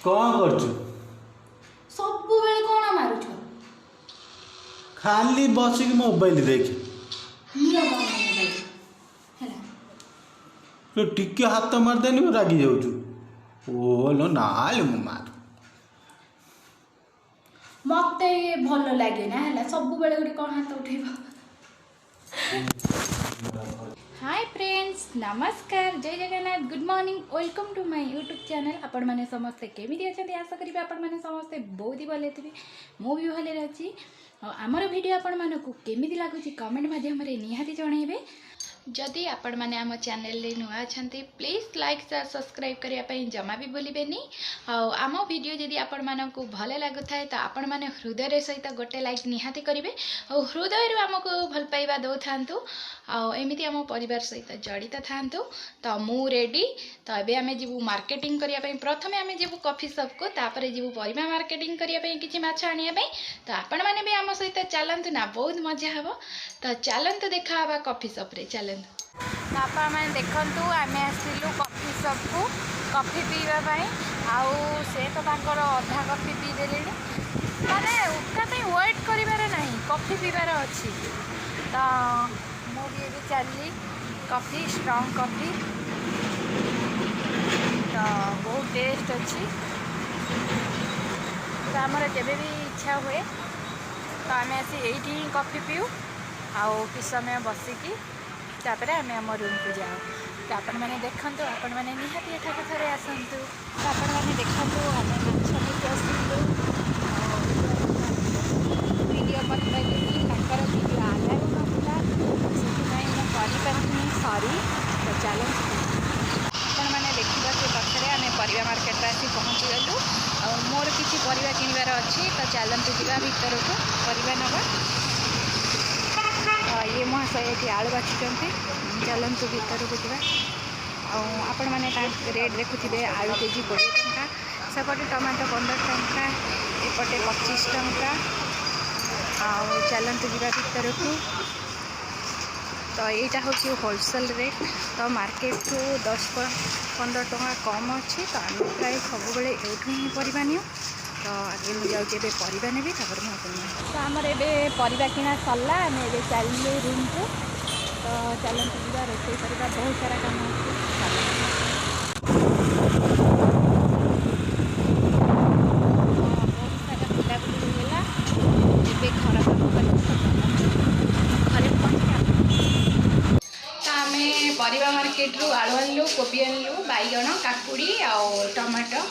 कौन करछु सब बेले कौन मारुछ खाली बसिक मोबाइल देख नियो कौन मोबाइल हैला तो टिके हाथ मारदेनी रागी जाऊछु ओलो नाल मु मार मते भल लागे ना हैला सब बेले गुडी कौन हाथ उठेबो। हाय फ्रेंड्स नमस्कार जय Jagannath good morning welcome to my YouTube channel आपण माने समस्ते केमिति अछंती आशा करिबे आपण माने समस्ते बहुत ही भले थिबे मो भी भले अछि आमर वीडियो आपण मानकु केमिति लागुची कमेंट माध्यम रे निहाती जणाइबे जदि आपण माने आम चैनल रे नुआ अछंती प्लीज लाइक शेयर सब्सक्राइब करिया पई जमा भी बोलिबेनी आम वीडियो जदि आपण मानकु भले लागुथाय त आपण माने हृदय रे सहित गोटे लाइक निहाती करिवे और हृदय रे हमकु भल पाइबा दो थांतु एमिति आम परिवार सहित जड़ित थांतु तो मु रेडी तो एबे आमे जीवु मार्केटिंग करिया पई प्रथमे आमे जीवु कॉफी शॉप को तापरे जीवु परिबा मार्केटिंग करिया पई किछि माछ आनिया पई तो आपण माने भी आम सहित चलंतु ना बहुत मजा हबो तो चलंतु देखा हबा कॉफी शॉप रे चलंतु आपण माने देखंतु आमे आसिलु कॉफी शॉप को कॉफी पीवा पई आउ से तो ताकर आधा कॉफी पी देलेनी माने उठा पई वेट करिवार नाही कॉफी पीवार अछि तो मु भी चलली कॉफी स्ट्रॉन्ग कॉफी तो बहुत टेस्ट अच्छी तो आमर जब भी इच्छा हुए तो आम आसी यही कॉफी पीऊ आउ कि समय बसिकी तापर आम आम रूम को जाओ तो आपण मैंने देखु आपण मैंने निहाती एठाक थे आसतु तो आपण मैंने देखु आम माछ आसलु वीडियो बनवाइली ताकर वीडियो आधार नଥିଲା से सॉरी तो चलो आपण मैंने देखा से पाखे आम परिवा मार्केट आसी पहुँची गलु और मोर किसी परिवा किणवार अच्छी तो चलतु जा भर को परिवा नवा ये महाशय ये आलू बाछुंट चलतु भर को जा आपण मैंने रेट देखुए आलू केजी 20 टंका सेपटे टमाटो 15 टंका एपटे 25 टंका चलतु जा भर को तो यहाँ हूँ होलसेल रेट तो मार्केट ठू 10-15 टंका कम अच्छी तो आम प्राय सब बेले एठू ही परिवा नियो तो आगे मुझे जाऊँगी परिवा नेबी तो आमर एवं परिवा किना सरला आम ए चलू रूम को तो चलते जा रोषे करवा बहुत सारा काम बहुत सारा बुलाबुली होगा ए घर परिवा मार्केट रू आलू आनलु कोबी आनलु बैगण काकुड़ी आउ टमाटो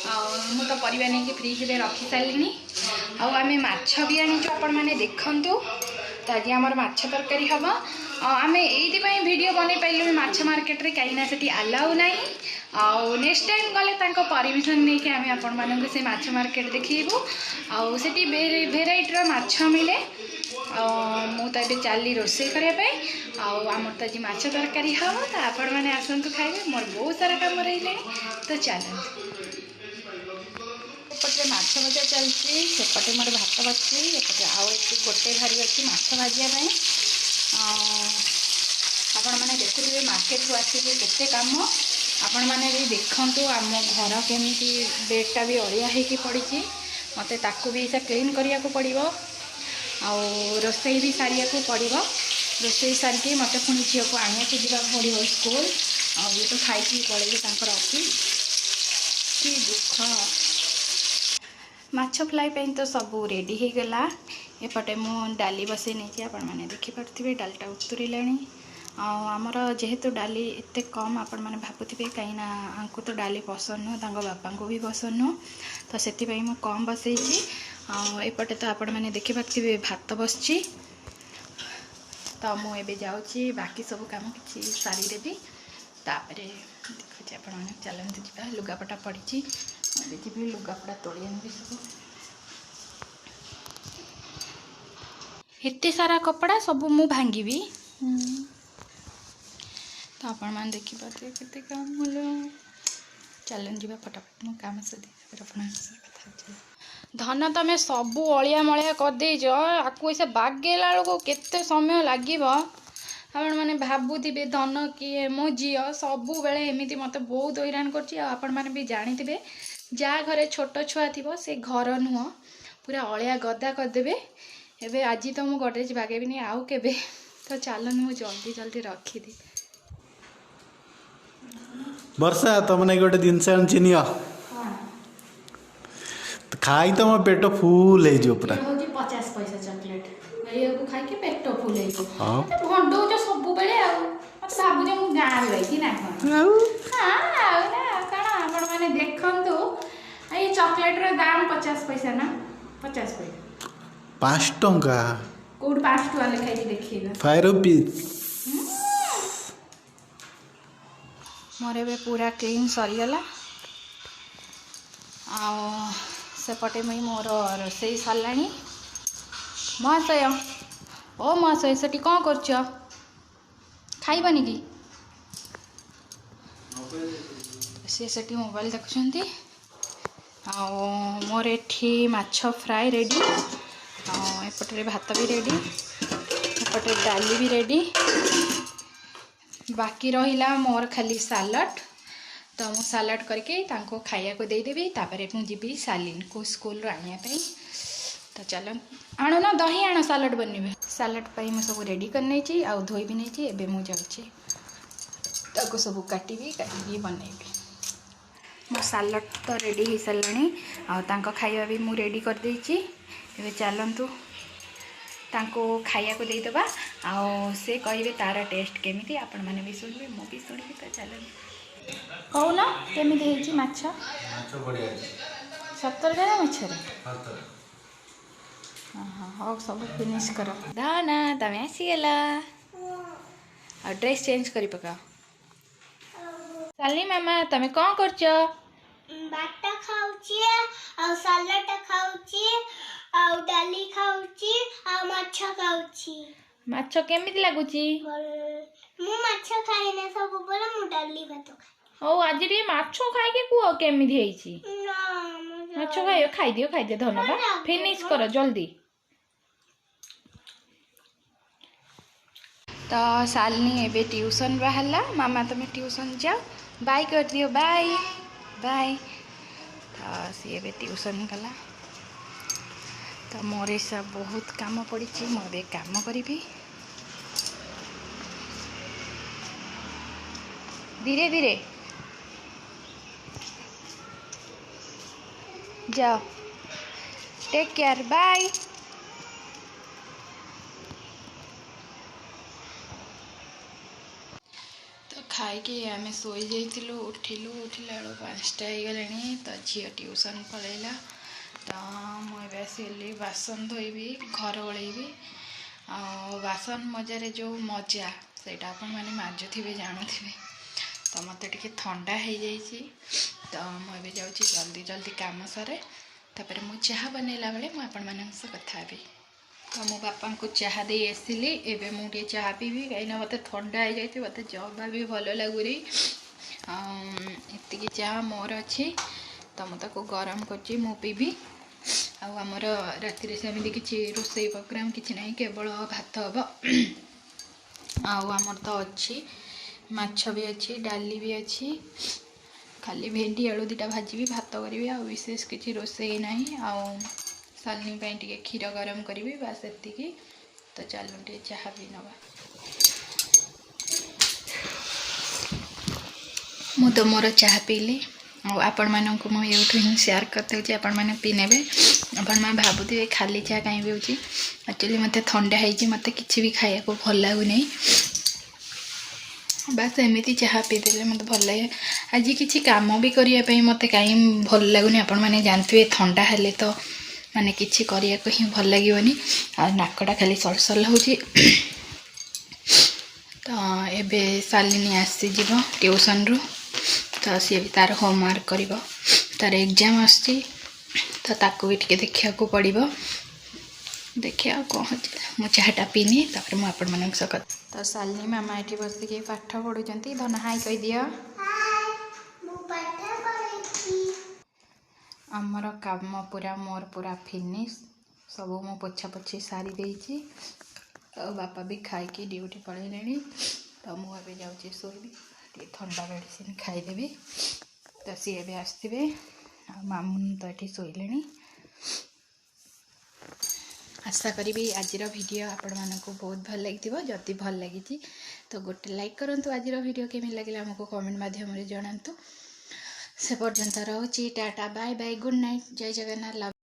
मु तो परिवा नहीं फ्रिज में रखी सारे आम माछ भी आनीचु आपण मैंने देखु तो आज आम माछ तरकारी हम आम ये वीडियो बन पाइलु माछ मार्केट रे कहीं से आलाउ ना आउ नेक्स्ट टाइम गले परमिशन नहीं कि आम आपण मानक से माछ मार्केट देखू आउ से भेराइटर माछ मिले मु तो ये चली रोषे करने आमर तो आज माछ तरकारी हम तो आपण मैंने आसतु खाइबे मोर बहुत सारा कम रही तो चलते एपटे माछ भजा चलती सेपटे मोर भात बची एपटे आउ गोटे भारी अच्छी माछ भाजापी आपण मैंने देखुए मार्केट रू आसिक केते काम आपण मैंने भी देखु आम घर केमी बेडटा भी अड़िया होगी पड़ी मत ताकू भी क्लीन करने को पड़ो आउ रोसई भी सारिया को पड़ो रोसई सारिकी मत पुणी झील को आने को जावा पड़ो स्कूल ये तो खाई पड़े ऑफिस कि दुख माछ फ्राई पे तो सब रेडी हो गला एपटे मु डाली बसई नहीं आपण मैंने देखिपे डालटा उतुरला आमर जेहेतु डाली एत कम आपण मैंने भावुवे कहीं आंको तो डाली पसंद नुह बापा को भी पसंद नुह तो से कम बसई एपटे तो आपण मैंने देखिपे भात बसची तो मुझे जाऊँगी बाकी सब काम कि सारीदेवी तापर देखुचे आप चलते जा लुगापटा पड़ी जी लुगापटा तोड़ी आनी सब एते सारा कपड़ा सब मु भांगी तो आपण मैंने देखिपे केते काम हलो चलते जा फटाफट मो काम सदी धन तमें सबू अलिया मलिया करदे आकु ऐसे बागेला बेलू केते समय लगे आपण मैंने भावुवे धन किए मो झी सब बेले एमती मत बहुत हैरान कर जानी जहाँ घरे छोट छुआ थी से घर नुह पूरा अलिया गदा करदे। एबे आज तो मु गडरेज बागेबिनी आउ केबे तो चलन मु जल्दी जल्दी रखीदी। वर्षा तुमने गोटे जिनस आनी खाई तो मो पेट फुल हो पूरा 50 पैसा चॉकलेट ये खाई के पेट फुल हाँ भंडौच सब बेले मत भावुच मु गाँव रही ना कण मैंने देखु ये चॉकलेट दाम 50 पैसा ना 50 पैसा 5 टंका कौट 5 टका लिखाई देखिए 5 रुपीज मोर ए पूरा क्लीन सरीगला सेपटे मुई मोर रोसई सरला महाशय ओ महाशय से कौन कर खाइबनी कि सी मोबाइल देखुं मोर एठी माछ फ्राए रेडी एपटे भात भी रेडी एपटे डाली भी रेडी बाकी रहिला मोर खाली सालाड तो मु सालाड करके तांको खाया को देदेवी तापर मु जीवी सालीन को स्कूल आनिया तो चलो आण ना दही आण सालाड बनवे सालाड पाई मु सब रेडी कर नहीं आ धोई भी नहीं एबे मु जाउची ताको सब काटिबी काटिकी बनैबी मो सालाड तो रेडी हो साराणी आ खाଇବା भी मु रेडी कर देछि एबे चलंतु तांको खाया को देदेबा से कहे तार टेस्ट केमिति आपण माने भी सुनबे मो भी सुनबी तो चलन कहूना केमिति हेछि माछ बढ़िया 70 ग्राम माछरे हाँ सब फिनिश कर दाना तमें आसीगला आ ड्रेस चेंज करी पका साली मामा तमें कौन करछ भात खाऊची आ सालाड खाऊची आ डाली खाऊची आ माछ खाऊची माछ केमिति लागुची मु माछ खाइने सब बोले मु डाली भात खाइ ओ आज रे माछ खाइ के कुओ केमिति हेछि ना माछ खाइ दियो धन्यवाद फिनिश कर जल्दी तो सालनी एबे ट्यूशन बाहरला मामा तुम्हें ट्यूशन जाओ बाय कर दियो बाय बाय तो सी एबे ट्यूशन गला तो मोर सब बहुत काम पड़ी मुझे काम करी धीरे धीरे जाओ टेक केयर बाय तो खाई आम शोई जाइलु उठिलु उठिला बेलू 5टा हो तो झील ट्यूशन पलैला तो मुझे आसिली बासन धोबी घर ओलैबी बासन मजार जो मजा से मैंने माजुवे जानूे तो मत टे थंडा हो जाइए तो मुझे जाऊँगी जल्दी जल्दी काम सरे तापर मु चाह बनैला बेले मुझे कथा हेबी तो मो बापा को चाह दे आसिली एबे मुझे चाह पीबी कहीं मत थंडा हो जाए मत जमा भी भल लगुरी एति चाह मोर अच्छी तो मुझे गरम कर पीबी आमर राति सेमती किसी रोसई प्रोग्राम किसी ना केवल भात हम आमर तो अच्छी माछ भी अच्छी डाली भी अच्छी खाली भेंडी आलू 2टा भाजी भात करी आ विशेष किसी रोसई ना सालनी टे क्षीर गरम करी बास एति तो चलो टे चाह भी नवा मु तो मोर चाह पीली आपण मानक मुझे ही सेयार करते आपण मैंने पी ने आपण मैंने भावुवे खाली चाह कहीं भी होची एक्चुअली मत थंडा है मत कि भी खाया को भल लगुना बास एमती चाह पीदे मत भल लगे आज किसी काम भी करने मत कहीं भल लगुनि आपण मैंने जानते थंडा हेले तो माने किसी करने को ही भल लगे नाकटा खाली सलसल हो तो एबे सालिनी आसीज ट्यूशन रू तो सी भी तार होमवर्क कर तार एग्जाम आसी तो ताको भी टे देखा पड़ो देखिए कौन हो चाहटा पीनी तापर मुझे आपण मान तो सालिनी मामा ये बसिक पाठ पढ़ुं धन हाई कह दिया आमर काम पूरा मोर पूरा फिनिश सब मु पोछा पोछी सारी देछि ଆଉ ବାପା ବି ଖାଇକି ଡ୍ୟୁଟି ପଳେଇଲେଣି। ତ ମୁଁ ଏବେ ଯାଉଛି ଶୋଇବି, ଟିକେ ଥଣ୍ଡା ମେଡ଼ିସିନ ଖାଇଦେବି। ତ ସିଏ ଏବେ ଆସିଥିବେ, ଆଉ ମାମୁନି ତ ଏଠି ଶୋଇଲେଣି। आशा करी आजिर वीडियो आपण मानक बहुत भल लगी। जदि भल लगी तो गोटे लाइक करूँ। आजिर वीडियो केमी लगे आमको कमेंट माध्यम जनातु। से पर्यंत रोची tata bye bye good night जय जगन्नाथ लव।